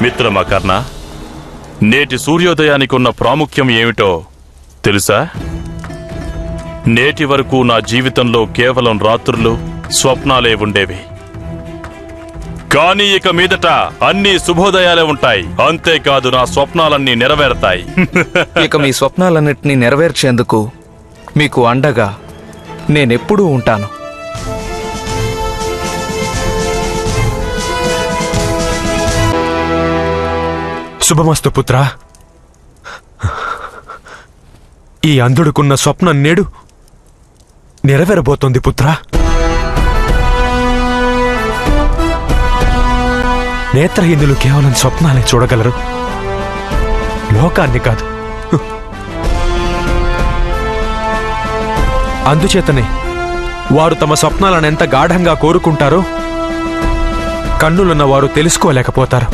మిత్రమా కర్ణ, నేటి సూర్యోదయానికి ఉన్న ప్రాముఖ్యం ఏమిటో తెలుసా? నేటి వరకు నా జీవితంలో కేవలం రాత్రులు, స్వప్నాలే ఉండేవి. కానీ ఇక మీదట అన్ని శుభోదయాలే ఉంటాయి. అంతేకాదు, నా స్వప్నాలన్నీ నెరవేరుతాయి. ఇక మీ స్వప్నాలన్నింటినీ నెరవేర్చేందుకు మీకు అండగా నేనెప్పుడూ ఉంటాను. శుభమస్తు పుత్రా. ఈ అంధుడుకున్న స్వప్నం నేడు నెరవేరబోతోంది పుత్రా. నేత్రహీనులు కేవలం స్వప్నాలే చూడగలరు, లోకాన్ని కాదు. అందుచేతనే వారు తమ స్వప్నాలను ఎంత గాఢంగా కోరుకుంటారో కన్నులున్న వారు తెలుసుకోలేకపోతారు.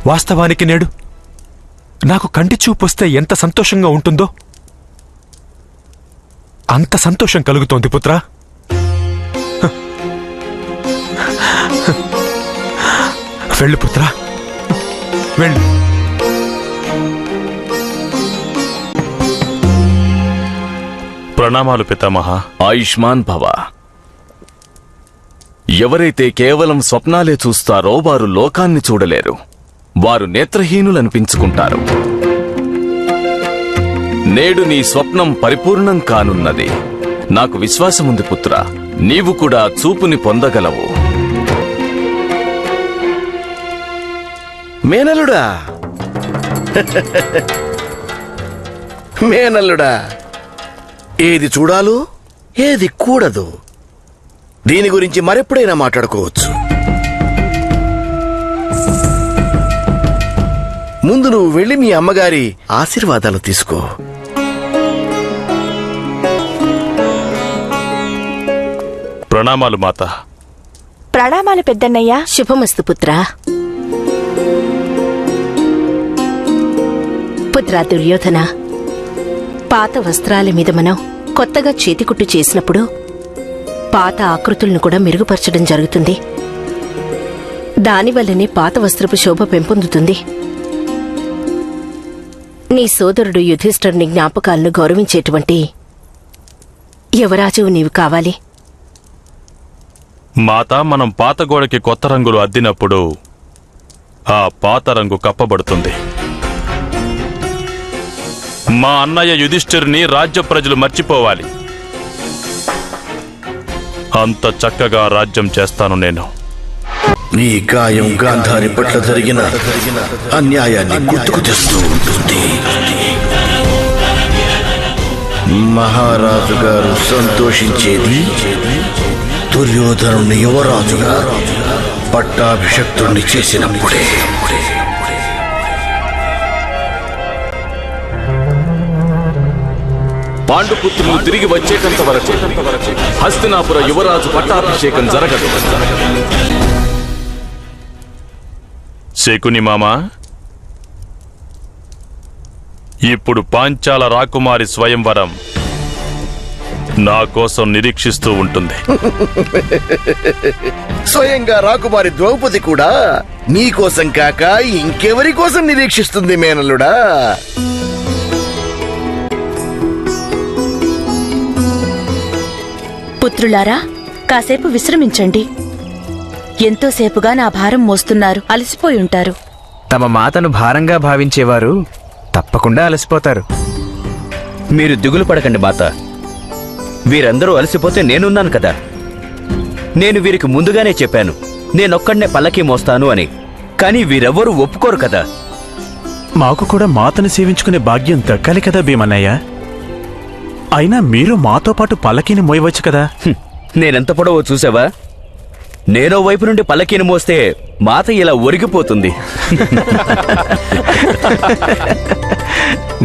వాస్తవానికి నేడు నాకు కంటి చూపొస్తే ఎంత సంతోషంగా ఉంటుందో అంత సంతోషం కలుగుతోంది పుత్రా. వెళ్ళు పుత్రా, వెళ్ళు. ప్రణామాలు పితామహ. ఆయుష్మాన్ భవ. ఎవరైతే కేవలం స్వప్నాలే చూస్తారో వారు లోకాన్ని చూడలేరు. వారు నేత్రహీనులనిపించుకుంటారు. నేడు నీ స్వప్నం పరిపూర్ణం కానున్నది. నాకు విశ్వాసముంది పుత్రా, నీవు కూడా చూపుని పొందగలవు. మేనల్లుడా, మేనల్లుడా, ఏది చూడాలో ఏది కూడదు దీని గురించి మరెప్పుడైనా మాట్లాడుకోవచ్చు. ముందు నువ్వు వెళ్ళి మీ అమ్మగారి ఆశీర్వాదాలు తీసుకో. ప్రణామాలు మాత. ప్రణామాలు పెద్దన్నయ్య. శుభమస్తు పుత్రా. పుత్రా దుర్యోధన, పాత వస్త్రాల మీద మనం కొత్తగా చేతికుట్టు చేసినప్పుడు పాత ఆకృతులను కూడా మెరుగుపరచడం జరుగుతుంది. దానివల్లనే పాత వస్త్రపు శోభ పెంపొందుతుంది. నీ సోదరుడు యుధిష్ఠిరుని జ్ఞాపకాలను గౌరవించేటువంటి యువరాజువు నీవు కావాలి. మాత, మనం పాత గోడకి కొత్త రంగులు అద్దినప్పుడు ఆ పాత రంగు కప్పబడుతుంది. మా అన్నయ్య యుధిష్ఠిరుని రాజ్య ప్రజలు మర్చిపోవాలి. అంత చక్కగా రాజ్యం చేస్తాను నేను. నీ గాయం గాంధారి పట్ల జరిగిన అన్యాయాన్ని గుర్తుకు తెస్తూ ఉంటుంది. మహారాజు గారు సంతోషించేది దుర్యోధనుని యువరాజుగా పట్టాభిషక్తుణ్ణి చేసినప్పుడే. పాండుపుత్రులు తిరిగి వచ్చేటంత వరకు హస్తినాపుర యువరాజు పట్టాభిషేకం జరగదు. శకుని మామ, ఇప్పుడు పాంచాల రాకుమారి స్వయంవరం నా కోసం నిరీక్షిస్తూ ఉంటుంది. స్వయంగా రాకుమారి ద్రౌపది కూడా నీ కోసం కాక ఇంకెవరి కోసం నిరీక్షిస్తుంది మేనల్లుడా. పుత్రులారా, కాసేపు విశ్రమించండి. ఎంతోసేపుగా నా భారం మోస్తున్నారు, అలసిపోయి ఉంటారు. తమ మాతను భారంగా భావించేవారు తప్పకుండా అలసిపోతారు. మీరు దిగులు పడకండి మాత. వీరందరూ అలసిపోతే నేనున్నాను కదా. నేను వీరికి ముందుగానే చెప్పాను, నేనొక్కడనే పల్లకీ మోస్తాను అని. కానీ వీరెవ్వరూ ఒప్పుకోరు కదా. మాకు కూడా మాతను సేవించుకునే భాగ్యం దక్కాలి కదా భీమన్నయ్య. అయినా మీరు మాతో పాటు పల్లకీని మోయవచ్చు కదా. నేనెంత పొడవో చూసావా? నేనో వైపు నుండి పల్లకీని మోస్తే మాత ఇలా ఒరిగిపోతుంది.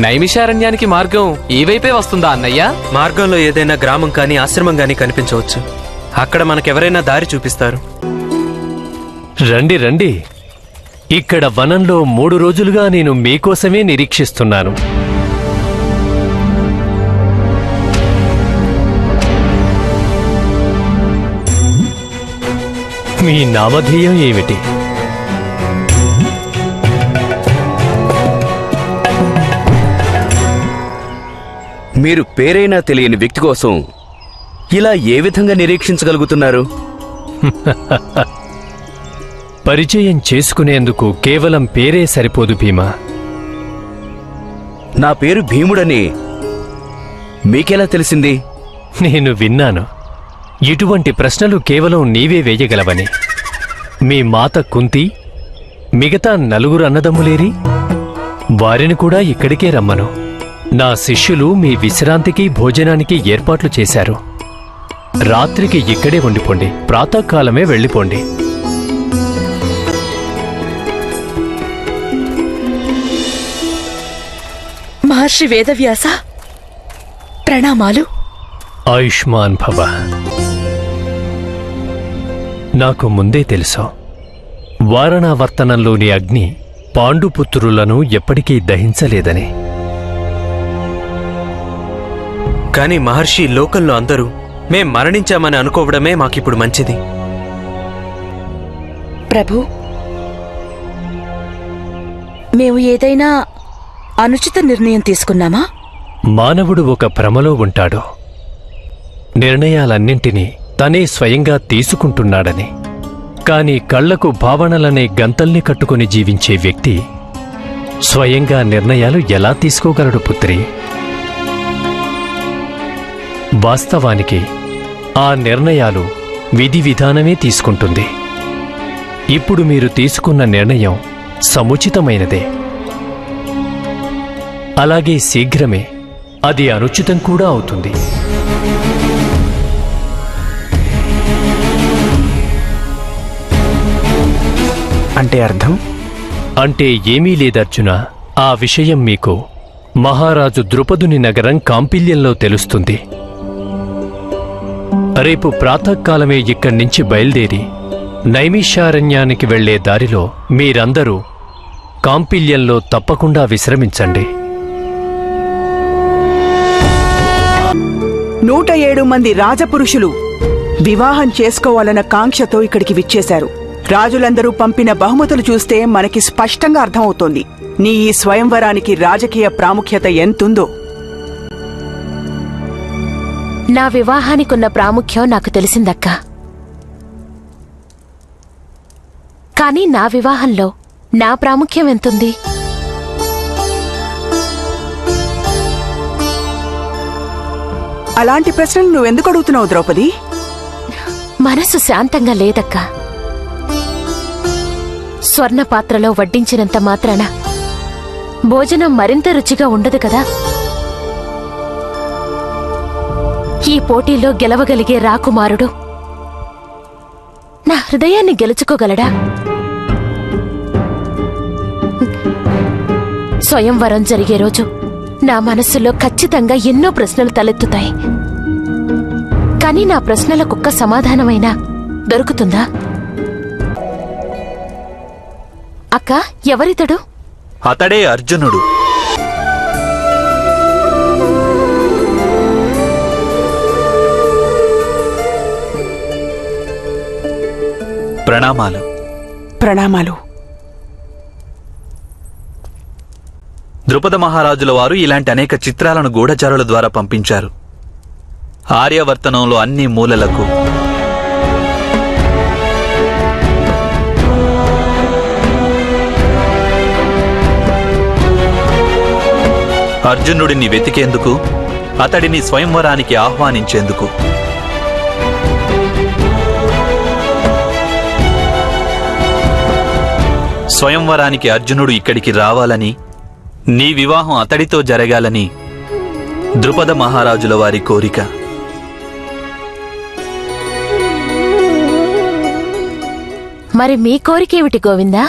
నైమిషారణ్యానికి మార్గం ఈ వైపే వస్తుందా అన్నయ్య? మార్గంలో ఏదైనా గ్రామం కానీ ఆశ్రమం కానీ కనిపించవచ్చు. అక్కడ మనకెవరైనా దారి చూపిస్తారు. రండి రండి. ఇక్కడ వనంలో 3 రోజులుగా నేను మీకోసమే నిరీక్షిస్తున్నాను. మీ నామధేయం ఏమిటి? మీరు పేరైనా తెలియని వ్యక్తి కోసం ఇలా ఏ విధంగా నిరీక్షించగలుగుతున్నారు? పరిచయం చేసుకునేందుకు కేవలం పేరే సరిపోదు భీమా. నా పేరు భీముడని మీకెలా తెలిసింది? నేను విన్నాను. ఇటువంటి ప్రశ్నలు కేవలం నీవే వేయగలవని. మీ మాత కుంతి, మిగతా 4 అన్నదమ్ములేరి? వారిని కూడా ఇక్కడికే రమ్మను. నా శిష్యులు మీ విశ్రాంతికి భోజనానికి ఏర్పాట్లు చేశారు. రాత్రికి ఇక్కడే ఉండిపోండి, ప్రాతకాలమే వెళ్ళిపోండి. మహర్షి వేదవ్యాస, ప్రణామాలు. ఆయుష్మాన్ భవ. నాకు ముందే తెలుసు, వారణావర్తనంలోని అగ్ని పాండుపుత్రులను ఎప్పటికీ దహించలేదని. కానీ మహర్షి, లోకంలో అందరూ మేం మరణించామని అనుకోవడమే మాకిప్పుడు మంచిది. ప్రభు, మేము ఏదైనా అనుచిత నిర్ణయం తీసుకున్నామా? మానవుడు ఒక భ్రమలో ఉంటాడు. నిర్ణయాలన్నింటినీ తనే స్వయంగా తీసుకుంటున్నాడని. కాని కళ్లకు భావనలనే గంతల్ని కట్టుకుని జీవించే వ్యక్తి స్వయంగా నిర్ణయాలు ఎలా తీసుకోగలడు పుత్రి? వాస్తవానికి ఆ నిర్ణయాలు విధి విధానమే తీసుకుంటుంది. ఇప్పుడు మీరు తీసుకున్న నిర్ణయం సముచితమైనదే. అలాగే శీఘ్రమే అది అనుచితం కూడా అవుతుంది. అంటే అర్థం? అంటే ఏమీ లేదర్జున. ఆ విషయం మీకు మహారాజు ద్రుపదుని నగరం కాంపిల్యంలో తెలుస్తుంది. రేపు ప్రాతకాలమే ఇక్కడి నుంచి బయలుదేరి నైమిషారణ్యానికి వెళ్లే దారిలో మీరందరూ కాంపిల్యంలో తప్పకుండా విశ్రమించండి. 107 మంది రాజపురుషులు వివాహం చేసుకోవాలన్న కాంక్షతో ఇక్కడికి విచ్చేశారు. రాజులందరూ పంపిన బహుమతులు చూస్తే మనకి స్పష్టంగా అర్థమవుతోంది నీ ఈ స్వయంవరానికి రాజకీయ ప్రాముఖ్యత ఎంతుందో. నా వివాహానికున్న ప్రాముఖ్యం నాకు తెలిసిందక్కా. కానీ నా వివాహంలో నా ప్రాముఖ్యం ఎంతుంది? అలాంటి ప్రశ్నలు నువ్వెందుకు అడుగుతున్నావు ద్రౌపది? మనసు శాంతంగా లేదక్కా. స్వర్ణ పాత్రలో వడ్డించినంత మాత్రాన భోజనం మరింత రుచిగా ఉండదు కదా. ఈ పోటీలో గెలవగలిగే రాకుమారుడు నా హృదయాన్ని గెలుచుకోగలడా? స్వయంవరం జరిగే రోజు నా మనస్సులో ఖచ్చితంగా ఎన్నో ప్రశ్నలు తలెత్తుతాయి. కానీ నా ప్రశ్నలకొక్క సమాధానమైనా దొరుకుతుందా? అక్క, ఎవరితడు? అతడే అర్జునుడు. ప్రణామాలు. ప్రణామాలు. ద్రుపద మహారాజుల వారు ఇలాంటి అనేక చిత్రాలను గూఢచారుల ద్వారా పంపించారు. ఆర్యవర్తనంలో అన్ని మూలలకు అర్జునుడిని వెతికేందుకు, అతడిని స్వయంవరానికి ఆహ్వానించేందుకు. స్వయంవరానికి అర్జునుడు ఇక్కడికి రావాలని, నీ వివాహం అతడితో జరగాలని ద్రుపద మహారాజుల వారి కోరిక. మరి మీ కోరికేమిటి గోవిందా?